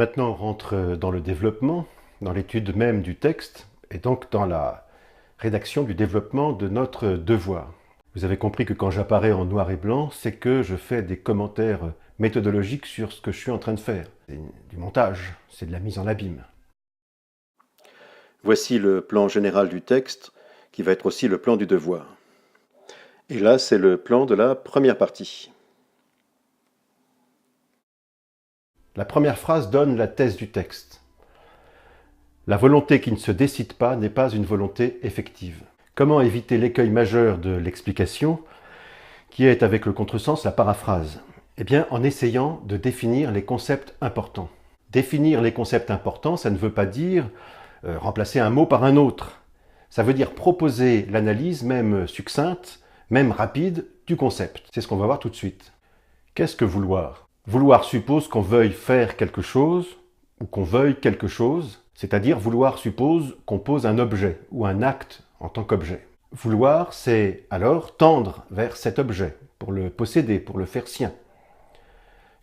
Maintenant, on rentre dans le développement, dans l'étude même du texte, et donc dans la rédaction du développement de notre devoir. Vous avez compris que quand j'apparais en noir et blanc, c'est que je fais des commentaires méthodologiques sur ce que je suis en train de faire. C'est du montage, c'est de la mise en abîme. Voici le plan général du texte, qui va être aussi le plan du devoir. Et là, c'est le plan de la première partie. La première phrase donne la thèse du texte. La volonté qui ne se décide pas n'est pas une volonté effective. Comment éviter l'écueil majeur de l'explication, qui est avec le contresens la paraphrase? Eh bien, en essayant de définir les concepts importants. Définir les concepts importants, ça ne veut pas dire remplacer un mot par un autre. Ça veut dire proposer l'analyse, même succincte, même rapide, du concept. C'est ce qu'on va voir tout de suite. Qu'est-ce que vouloir? Vouloir suppose qu'on veuille faire quelque chose, ou qu'on veuille quelque chose, c'est-à-dire vouloir suppose qu'on pose un objet, ou un acte en tant qu'objet. Vouloir, c'est alors tendre vers cet objet, pour le posséder, pour le faire sien.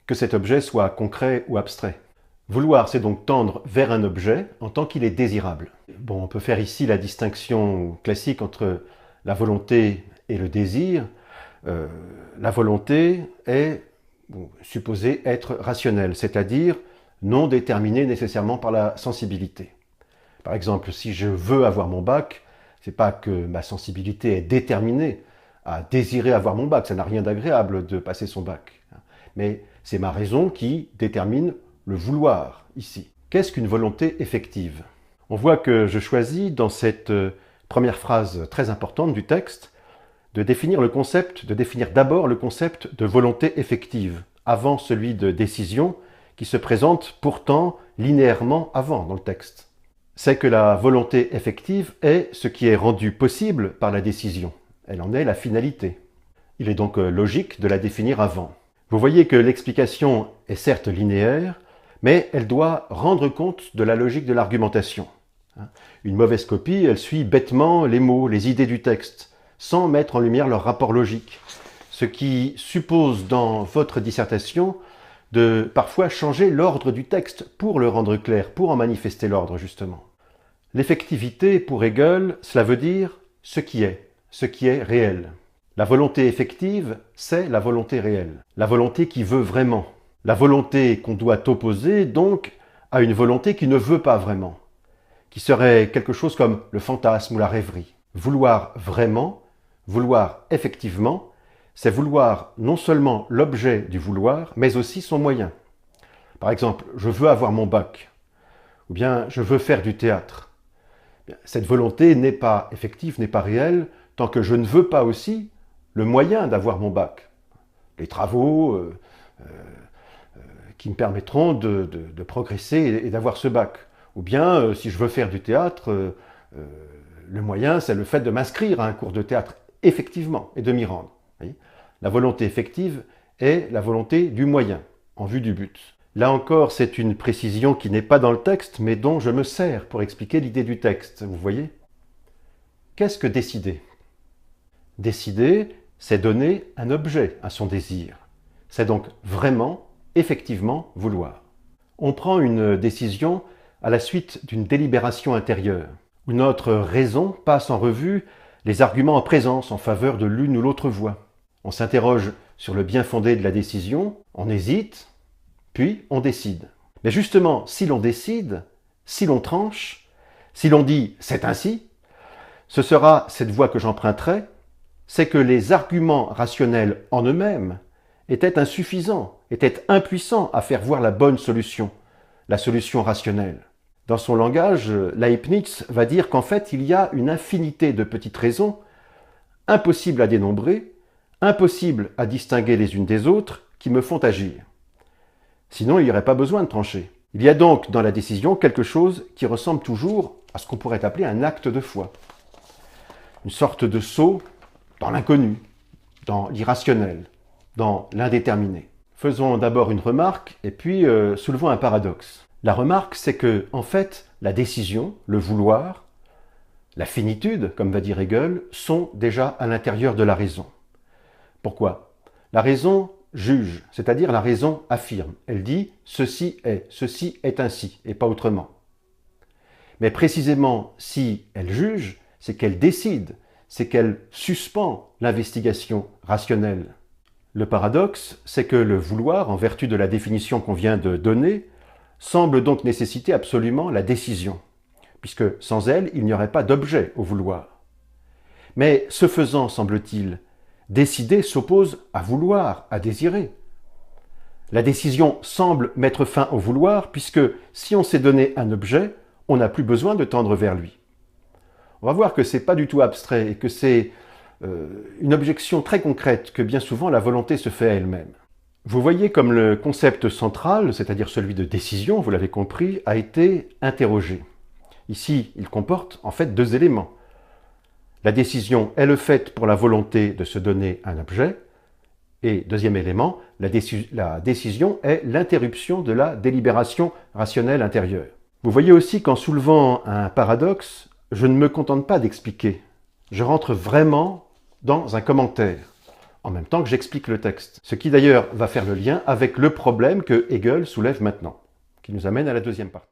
Que cet objet soit concret ou abstrait. Vouloir, c'est donc tendre vers un objet en tant qu'il est désirable. Bon, on peut faire ici la distinction classique entre la volonté et le désir. La volonté est supposée être rationnelle, c'est-à-dire non déterminée nécessairement par la sensibilité. Par exemple, si je veux avoir mon bac, c'est pas que ma sensibilité est déterminée à désirer avoir mon bac, ça n'a rien d'agréable de passer son bac. Mais c'est ma raison qui détermine le vouloir ici. Qu'est-ce qu'une volonté effective? On voit que je choisis dans cette première phrase très importante du texte de définir d'abord le concept de volonté effective, avant celui de décision, qui se présente pourtant linéairement avant dans le texte. C'est que la volonté effective est ce qui est rendu possible par la décision. Elle en est la finalité. Il est donc logique de la définir avant. Vous voyez que l'explication est certes linéaire, mais elle doit rendre compte de la logique de l'argumentation. Une mauvaise copie, elle suit bêtement les mots, les idées du texte, sans mettre en lumière leur rapport logique, ce qui suppose dans votre dissertation de parfois changer l'ordre du texte pour le rendre clair, pour en manifester l'ordre justement. L'effectivité, pour Hegel, cela veut dire ce qui est réel. La volonté effective, c'est la volonté réelle, la volonté qui veut vraiment, la volonté qu'on doit opposer donc à une volonté qui ne veut pas vraiment, qui serait quelque chose comme le fantasme ou la rêverie. Vouloir vraiment, vouloir effectivement, c'est vouloir non seulement l'objet du vouloir, mais aussi son moyen. Par exemple, je veux avoir mon bac, ou bien je veux faire du théâtre. Cette volonté n'est pas effective, n'est pas réelle, tant que je ne veux pas aussi le moyen d'avoir mon bac. Les travaux qui me permettront de progresser et d'avoir ce bac. Ou bien, si je veux faire du théâtre, le moyen, c'est le fait de m'inscrire à un cours de théâtre, effectivement, et de m'y rendre. La volonté effective est la volonté du moyen, en vue du but. Là encore, c'est une précision qui n'est pas dans le texte, mais dont je me sers pour expliquer l'idée du texte, vous voyez? Qu'est-ce que décider? Décider, c'est donner un objet à son désir. C'est donc vraiment, effectivement, vouloir. On prend une décision à la suite d'une délibération intérieure, où notre raison passe en revue les arguments en présence en faveur de l'une ou l'autre voie. On s'interroge sur le bien fondé de la décision, on hésite, puis on décide. Mais justement, si l'on décide, si l'on tranche, si l'on dit « c'est ainsi », ce sera cette voie que j'emprunterai, c'est que les arguments rationnels en eux-mêmes étaient insuffisants, étaient impuissants à faire voir la bonne solution, la solution rationnelle. Dans son langage, Leibniz va dire qu'en fait, il y a une infinité de petites raisons, impossibles à dénombrer, impossibles à distinguer les unes des autres, qui me font agir. Sinon, il n'y aurait pas besoin de trancher. Il y a donc dans la décision quelque chose qui ressemble toujours à ce qu'on pourrait appeler un acte de foi. Une sorte de saut dans l'inconnu, dans l'irrationnel, dans l'indéterminé. Faisons d'abord une remarque et puis soulevons un paradoxe. La remarque, c'est que, en fait, la décision, le vouloir, la finitude, comme va dire Hegel, sont déjà à l'intérieur de la raison. Pourquoi? La raison juge, c'est-à-dire la raison affirme. Elle dit « ceci est ainsi » et pas autrement. Mais précisément, si elle juge, c'est qu'elle décide, c'est qu'elle suspend l'investigation rationnelle. Le paradoxe, c'est que le vouloir, en vertu de la définition qu'on vient de donner, semble donc nécessiter absolument la décision, puisque sans elle, il n'y aurait pas d'objet au vouloir. Mais ce faisant, semble-t-il, décider s'oppose à vouloir, à désirer. La décision semble mettre fin au vouloir, puisque si on s'est donné un objet, on n'a plus besoin de tendre vers lui. On va voir que ce n'est pas du tout abstrait et que c'est une objection très concrète que bien souvent la volonté se fait à elle-même. Vous voyez comme le concept central, c'est-à-dire celui de décision, vous l'avez compris, a été interrogé. Ici, il comporte en fait deux éléments. La décision est le fait pour la volonté de se donner un objet, et deuxième élément, la décision est l'interruption de la délibération rationnelle intérieure. Vous voyez aussi qu'en soulevant un paradoxe, je ne me contente pas d'expliquer. Je rentre vraiment dans un commentaire, en même temps que j'explique le texte. Ce qui d'ailleurs va faire le lien avec le problème que Hegel soulève maintenant, qui nous amène à la deuxième partie.